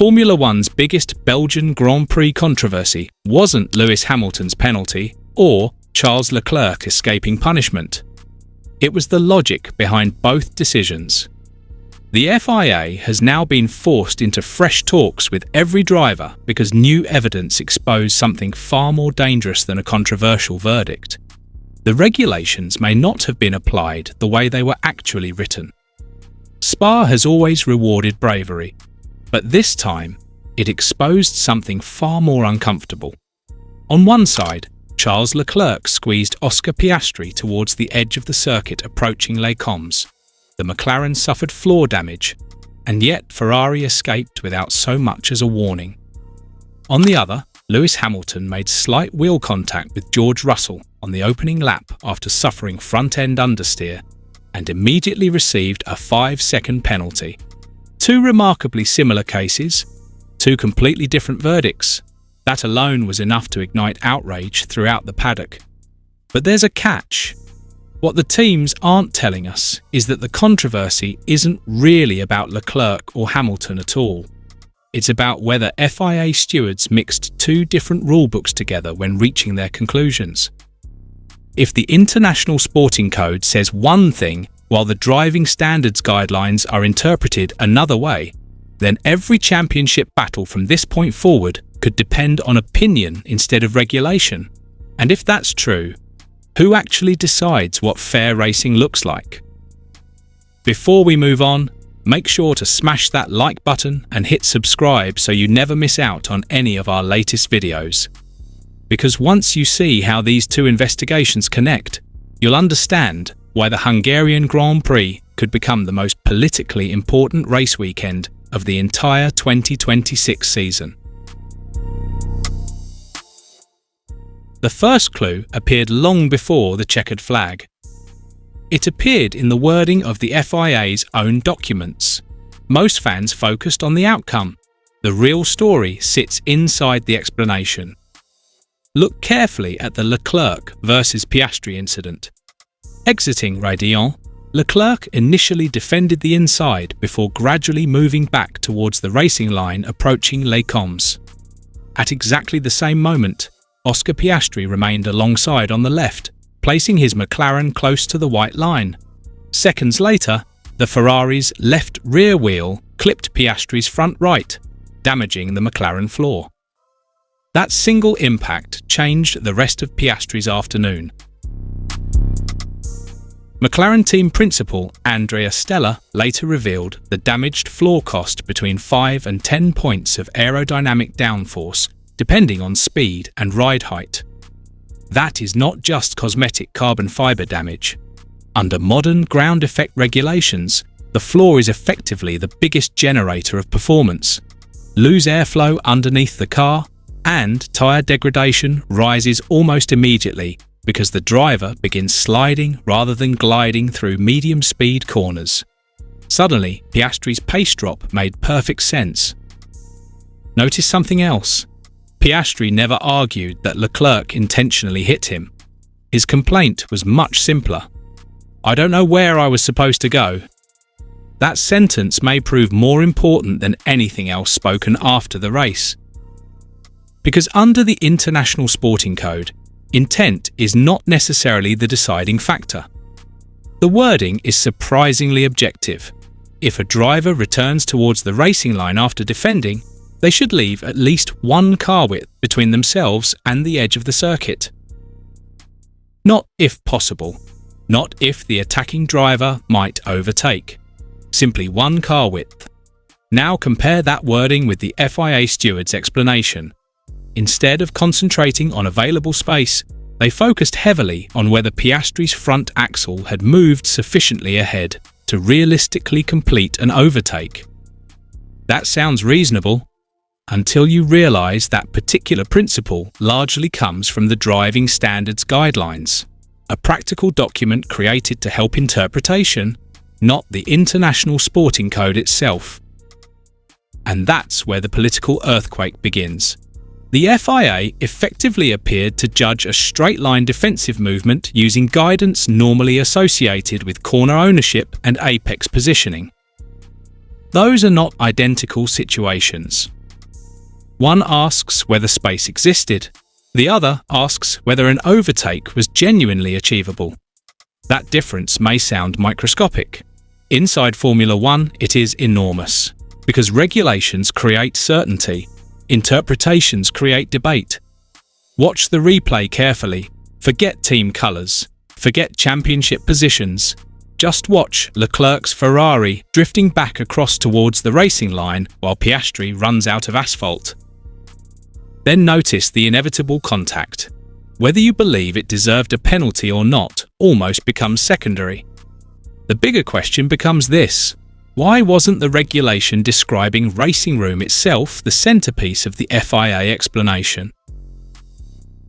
Formula One's biggest Belgian Grand Prix controversy wasn't Lewis Hamilton's penalty or Charles Leclerc escaping punishment. It was the logic behind both decisions. The FIA has now been forced into fresh talks with every driver because new evidence exposed something far more dangerous than a controversial verdict. The regulations may not have been applied the way they were actually written. Spa has always rewarded bravery, but this time it exposed something far more uncomfortable. On one side, Charles Leclerc squeezed Oscar Piastri towards the edge of the circuit approaching Les Combes. The McLaren suffered floor damage, and yet Ferrari escaped without so much as a warning. On the other, Lewis Hamilton made slight wheel contact with George Russell on the opening lap after suffering front-end understeer, and immediately received a 5-second penalty. Two remarkably similar cases, two completely different verdicts. That alone was enough to ignite outrage throughout the paddock. But there's a catch. What the teams aren't telling us is that the controversy isn't really about Leclerc or Hamilton at all. It's about whether FIA stewards mixed two different rulebooks together when reaching their conclusions. If the International Sporting Code says one thing while the driving standards guidelines are interpreted another way, then every championship battle from this point forward could depend on opinion instead of regulation. And if that's true, who actually decides what fair racing looks like? Before we move on, make sure to smash that like button and hit subscribe so you never miss out on any of our latest videos. Because once you see how these two investigations connect, you'll understand why the Hungarian Grand Prix could become the most politically important race weekend of the entire 2026 season. The first clue appeared long before the checkered flag. It appeared in the wording of the FIA's own documents. Most fans focused on the outcome. The real story sits inside the explanation. Look carefully at the Leclerc versus Piastri incident. Exiting Raidillon, Leclerc initially defended the inside before gradually moving back towards the racing line approaching Les Combes. At exactly the same moment, Oscar Piastri remained alongside on the left, placing his McLaren close to the white line. Seconds later, the Ferrari's left rear wheel clipped Piastri's front right, damaging the McLaren floor. That single impact changed the rest of Piastri's afternoon. McLaren team principal Andrea Stella later revealed the damaged floor cost between 5 and 10 points of aerodynamic downforce, depending on speed and ride height. That is not just cosmetic carbon fibre damage. Under modern ground effect regulations, the floor is effectively the biggest generator of performance. Loose airflow underneath the car, and tyre degradation rises almost immediately because the driver begins sliding rather than gliding through medium-speed corners. Suddenly, Piastri's pace drop made perfect sense. Notice something else. Piastri never argued that Leclerc intentionally hit him. His complaint was much simpler. "I don't know where I was supposed to go." That sentence may prove more important than anything else spoken after the race. Because under the International Sporting Code, intent is not necessarily the deciding factor. The wording is surprisingly objective. If a driver returns towards the racing line after defending, they should leave at least one car width between themselves and the edge of the circuit. Not if possible, not if the attacking driver might overtake. Simply one car width. Now compare that wording with the FIA steward's explanation. Instead of concentrating on available space, they focused heavily on whether Piastri's front axle had moved sufficiently ahead to realistically complete an overtake. That sounds reasonable, until you realise that particular principle largely comes from the Driving Standards Guidelines, a practical document created to help interpretation, not the International Sporting Code itself. And that's where the political earthquake begins. The FIA effectively appeared to judge a straight-line defensive movement using guidance normally associated with corner ownership and apex positioning. those are not identical situations. One asks whether space existed, the other asks whether an overtake was genuinely achievable. That difference may sound microscopic. Inside Formula One, it is enormous, because regulations create certainty, interpretations create debate. Watch the replay carefully, forget team colours, forget championship positions. Just watch Leclerc's Ferrari drifting back across towards the racing line while Piastri runs out of asphalt. Then notice the inevitable contact. Whether you believe it deserved a penalty or not almost becomes secondary. The bigger question becomes this: why wasn't the regulation describing racing room itself the centrepiece of the FIA explanation?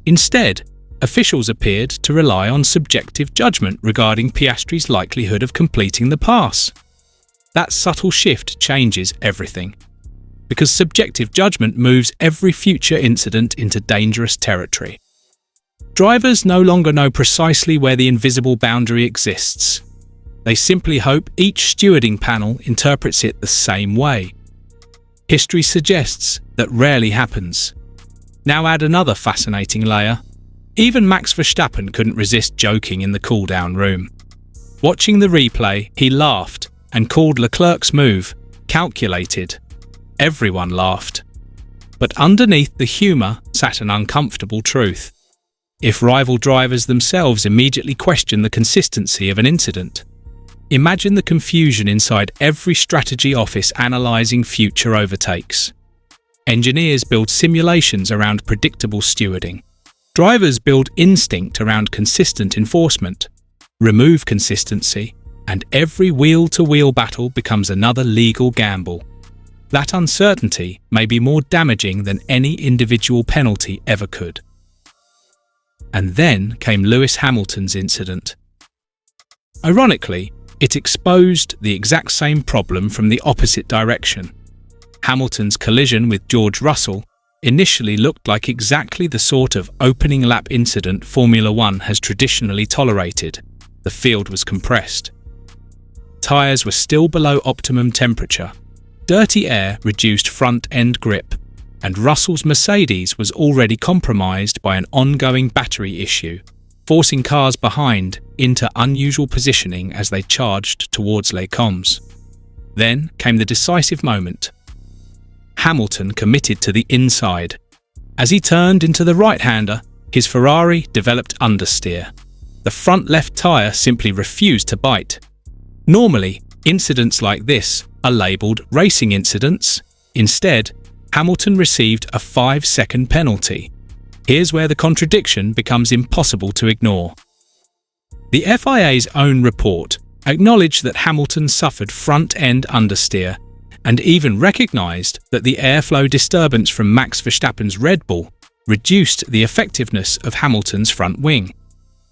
Instead, officials appeared to rely on subjective judgment regarding Piastri's likelihood of completing the pass. That subtle shift changes everything, because subjective judgment moves every future incident into dangerous territory. Drivers no longer know precisely where the invisible boundary exists. They simply hope each stewarding panel interprets it the same way. History suggests that rarely happens. Now add another fascinating layer. Even Max Verstappen couldn't resist joking in the cool-down room. Watching the replay, he laughed and called Leclerc's move calculated. Everyone laughed. But underneath the humour sat an uncomfortable truth. If rival drivers themselves immediately question the consistency of an incident, imagine the confusion inside every strategy office analysing future overtakes. Engineers build simulations around predictable stewarding. Drivers build instinct around consistent enforcement. Remove consistency, and every wheel-to-wheel battle becomes another legal gamble. That uncertainty may be more damaging than any individual penalty ever could. And then came Lewis Hamilton's incident. Ironically, it exposed the exact same problem from the opposite direction. Hamilton's collision with George Russell initially looked like exactly the sort of opening lap incident Formula One has traditionally tolerated. The field was compressed. Tyres were still below optimum temperature. Dirty air reduced front-end grip, and Russell's Mercedes was already compromised by an ongoing battery issue, forcing cars behind into unusual positioning as they charged towards Les Combes. Then came the decisive moment. Hamilton committed to the inside. As he turned into the right-hander, his Ferrari developed understeer. The front left tyre simply refused to bite. Normally, incidents like this are labelled racing incidents. Instead, Hamilton received a 5-second penalty. Here's where the contradiction becomes impossible to ignore. The FIA's own report acknowledged that Hamilton suffered front-end understeer and even recognised that the airflow disturbance from Max Verstappen's Red Bull reduced the effectiveness of Hamilton's front wing.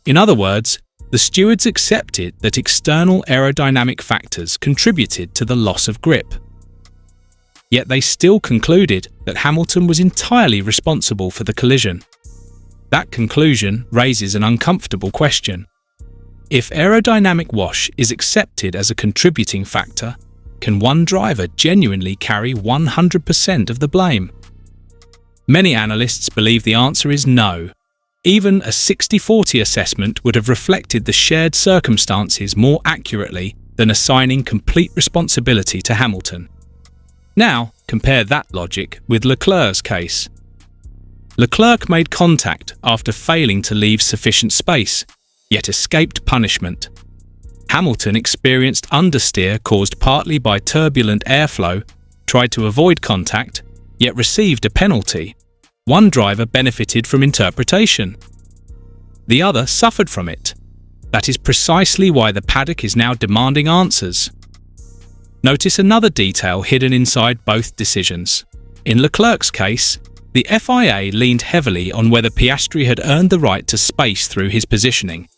In other words, the stewards accepted that external aerodynamic factors contributed to the loss of grip. Yet they still concluded that Hamilton was entirely responsible for the collision. That conclusion raises an uncomfortable question. If aerodynamic wash is accepted as a contributing factor, can one driver genuinely carry 100% of the blame? Many analysts believe the answer is no. Even a 60-40 assessment would have reflected the shared circumstances more accurately than assigning complete responsibility to Hamilton. Now, compare that logic with Leclerc's case. Leclerc made contact after failing to leave sufficient space, yet escaped punishment. Hamilton experienced understeer caused partly by turbulent airflow, tried to avoid contact, yet received a penalty. One driver benefited from interpretation. The other suffered from it. That is precisely why the paddock is now demanding answers. Notice another detail hidden inside both decisions. In Leclerc's case, the FIA leaned heavily on whether Piastri had earned the right to space through his positioning.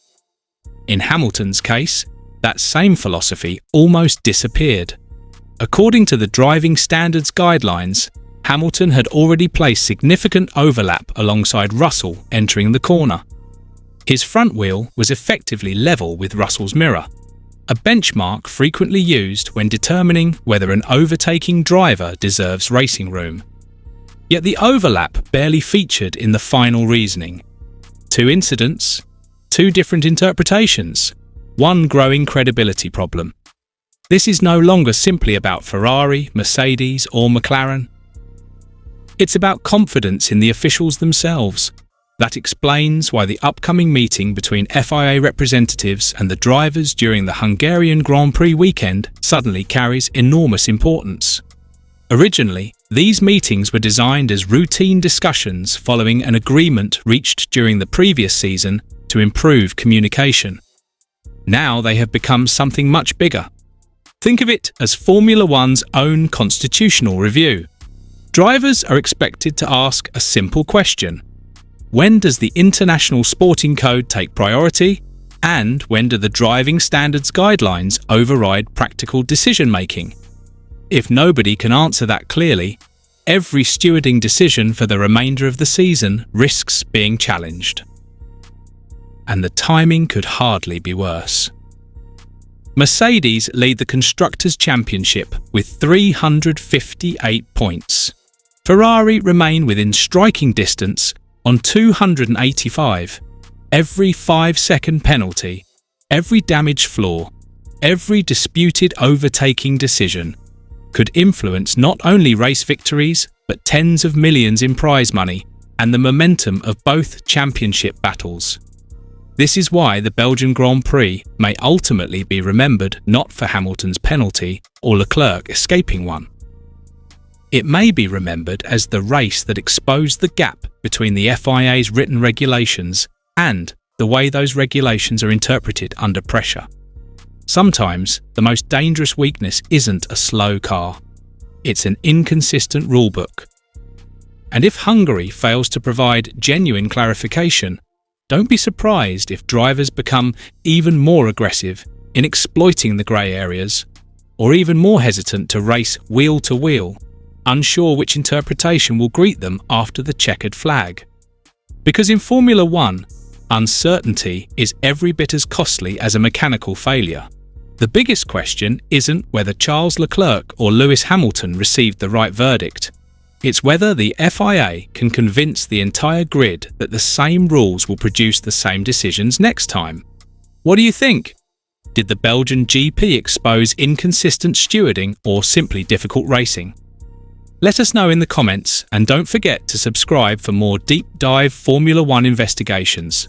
In Hamilton's case, that same philosophy almost disappeared. According to the driving standards guidelines, Hamilton had already placed significant overlap alongside Russell entering the corner. His front wheel was effectively level with Russell's mirror. a benchmark frequently used when determining whether an overtaking driver deserves racing room. Yet the overlap barely featured in the final reasoning. 2 incidents, 2 different interpretations, 1 growing credibility problem. This is no longer simply about Ferrari, Mercedes, or McLaren. It's about confidence in the officials themselves. That explains why the upcoming meeting between FIA representatives and the drivers during the Hungarian Grand Prix weekend suddenly carries enormous importance. Originally, these meetings were designed as routine discussions following an agreement reached during the previous season to improve communication. Now they have become something much bigger. Think of it as Formula One's own constitutional review. Drivers are expected to ask a simple question. When does the International Sporting Code take priority? And when do the driving standards guidelines override practical decision-making? If nobody can answer that clearly, every stewarding decision for the remainder of the season risks being challenged. And the timing could hardly be worse. Mercedes lead the Constructors' Championship with 358 points. Ferrari remain within striking distance on 285. Every 5-second penalty, every damaged floor, every disputed overtaking decision could influence not only race victories but tens of millions in prize money and the momentum of both championship battles. This is why the Belgian Grand Prix may ultimately be remembered not for Hamilton's penalty or Leclerc escaping one. It may be remembered as the race that exposed the gap between the FIA's written regulations and the way those regulations are interpreted under pressure. Sometimes, the most dangerous weakness isn't a slow car. It's an inconsistent rulebook. And if Hungary fails to provide genuine clarification, don't be surprised if drivers become even more aggressive in exploiting the grey areas, or even more hesitant to race wheel to wheel, unsure which interpretation will greet them after the checkered flag. Because in Formula One, uncertainty is every bit as costly as a mechanical failure. The biggest question isn't whether Charles Leclerc or Lewis Hamilton received the right verdict. It's whether the FIA can convince the entire grid that the same rules will produce the same decisions next time. What do you think? Did the Belgian GP expose inconsistent stewarding or simply difficult racing? Let us know in the comments, and don't forget to subscribe for more deep dive Formula One investigations.